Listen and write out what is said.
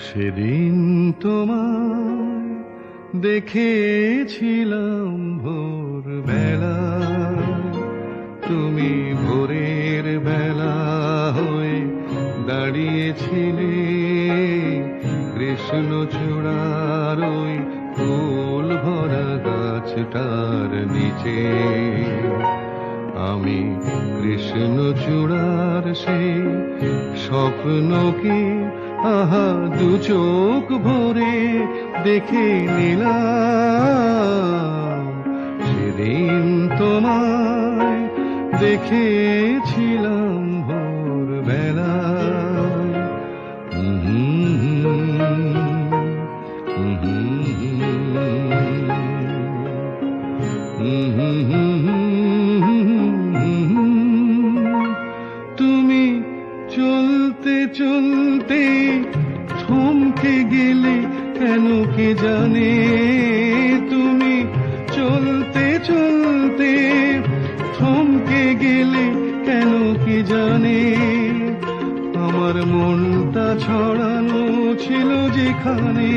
সেদিন তোমায় দেখেছিলাম ভোর বেলা, তুমি ভোরের বেলা হয়ে দাঁড়িয়েছিলে কৃষ্ণচূড়ার ওই ফুল ভরা গাছটার নিচে। আমি কৃষ্ণচূড়ার সেই স্বপ্নকে আহা দু চোখ ভরে দেখে নিলাম। সেদিন তোমায় দেখেছিলাম ভোর বেলা। তুমি চলতে চলতে থমকে গেলে কেন কে জানে, তুমি চলতে চলতে থমকে গেলে কেন কে জানে। আমার মনটা ছড়ানো ছিল যেখানে,